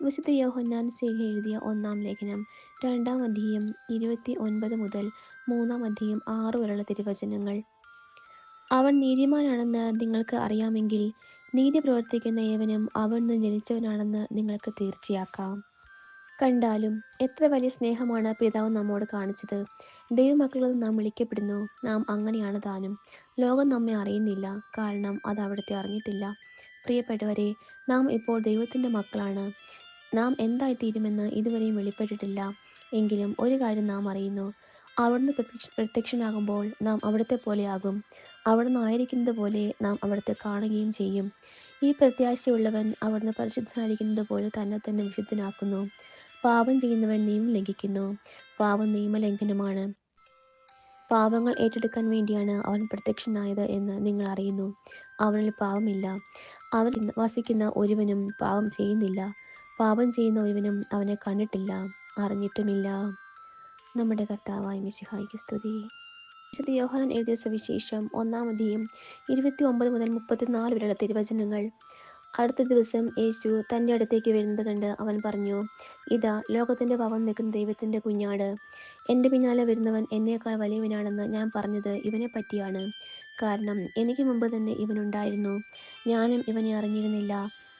വിശുദ്ധ യോഹന്നാൻ ശ്ലീഹ എഴുതിയ ഒന്നാം ലേഖനം 2-ാം അധ്യായം 29 മുതൽ 3-ാം അധ്യായം 6 വരെയുള്ള തിരുവചനങ്ങൾ. അവൻ നീതിമാനാണെന്ന് നിങ്ങൾക്ക് അറിയാമെങ്കിൽ നീതി പ്രവർത്തിക്കുന്ന ഏവനും അവനിൽ ജനിച്ചവനാണെന്ന് നിങ്ങൾക്ക് തീർച്ചയാക്കാം. കണ്ടാലും എത്ര വലിയ സ്നേഹമാണ് പിതാവ് നമ്മോട് കാണിച്ചത്. ദൈവമക്കളെന്ന് നാം വിളിക്കപ്പെടുന്നു. നാം അങ്ങനെയാണ് താനും. ലോകം നമ്മെ അറിയുന്നില്ല, കാരണം അത് അവിടുത്തെ അറിഞ്ഞിട്ടില്ല. പ്രിയപ്പെട്ടവരെ, നാം ഇപ്പോൾ ദൈവത്തിൻ്റെ മക്കളാണ്. നാം എന്തായിത്തീരുമെന്ന് ഇതുവരെയും വെളിപ്പെട്ടിട്ടില്ല. എങ്കിലും ഒരു കാര്യം നാം അറിയുന്നു, അവിടുന്ന് പ്രത്യക്ഷനാകുമ്പോൾ നാം അവിടുത്തെ പോലെയാകും. അവിടുന്ന് ആയിരിക്കുന്നത് പോലെ നാം അവിടുത്തെ കാണുകയും ചെയ്യും. ഈ പ്രത്യാശയുള്ളവൻ അവിടുന്ന് പരിശുദ്ധനായിരിക്കുന്നത് പോലെ തന്നെ തന്നെ വിശുദ്ധനാക്കുന്നു. പാപം ചെയ്യുന്നവൻ നിയമം ലംഘിക്കുന്നു. പാപം നിയമലംഘനമാണ്. പാപങ്ങൾ ഏറ്റെടുക്കാൻ വേണ്ടിയാണ് അവൻ പ്രത്യക്ഷനായത് എന്ന് നിങ്ങൾ അറിയുന്നു. അവനിൽ പാപമില്ല. അവനിൽ വസിക്കുന്ന ഒരുവനും പാപം ചെയ്യുന്നില്ല. പാപം ചെയ്യുന്ന ഒരുവനും അവനെ കണ്ടിട്ടില്ല, അറിഞ്ഞിട്ടുമില്ല. നമ്മുടെ കർത്താവായ മിശിഹായ്ക്ക് സ്തുതി. വിശുദ്ധ യോഹന്നാൻ എഴുതിയ സുവിശേഷം 1-ാം അധ്യായം 29 മുതൽ 34 വരെയുള്ള തിരുവചനങ്ങൾ. അടുത്ത ദിവസം യേശു തൻ്റെ അടുത്തേക്ക് വരുന്നത് കണ്ട് അവൻ പറഞ്ഞു, ഇതാ ലോകത്തിൻ്റെ പാപം നീക്കുന്ന ദൈവത്തിൻ്റെ കുഞ്ഞാട്. എൻ്റെ പിന്നാലെ വരുന്നവൻ എന്നേക്കാൾ വലിയവനാണെന്ന് ഞാൻ പറഞ്ഞത് ഇവനെ പറ്റിയാണ്. കാരണം എനിക്ക് മുമ്പ് തന്നെ ഇവനുണ്ടായിരുന്നു. ഞാനും ഇവനെ അറിഞ്ഞിരുന്നില്ല.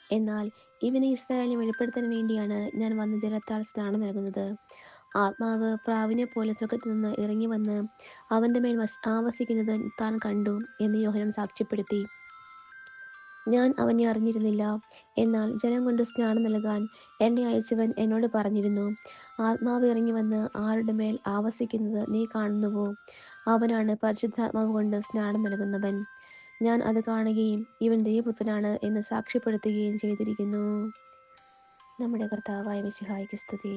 എന്നാൽ ഇവനെ ഇസ്രായേലിനെ വെളിപ്പെടുത്താൻ വേണ്ടിയാണ് ഞാൻ വന്ന് ജലത്താൽ സ്നാനം നൽകുന്നത്. ആത്മാവ് പ്രാവിനെ പോലെ സ്വർഗ്ഗത്തിൽ നിന്ന് ഇറങ്ങി വന്ന് അവൻ്റെ മേൽ ആവസിക്കുന്നത് താൻ കണ്ടു എന്ന് യോഹന്നാൻ സാക്ഷ്യപ്പെടുത്തി. ഞാൻ അവനെ അറിഞ്ഞിരുന്നില്ല. എന്നാൽ ജലം കൊണ്ട് സ്നാനം നൽകാൻ എന്നെ അയച്ചവൻ എന്നോട് പറഞ്ഞിരുന്നു, ആത്മാവ് ഇറങ്ങി വന്ന് ആരുടെ മേൽ ആവസിക്കുന്നത് നീ കാണുന്നുവോ, അവനാണ് പരിശുദ്ധാത്മാവ് കൊണ്ട് സ്നാനം നൽകുന്നവൻ. ഞാൻ അത് കാണുകയും ഇവൻ ദൈവപുത്രനാണ് എന്ന് സാക്ഷ്യപ്പെടുത്തുകയും ചെയ്തിരിക്കുന്നു. നമ്മുടെ കർത്താവായ മിശിഹായ്ക്ക് സ്തുതി.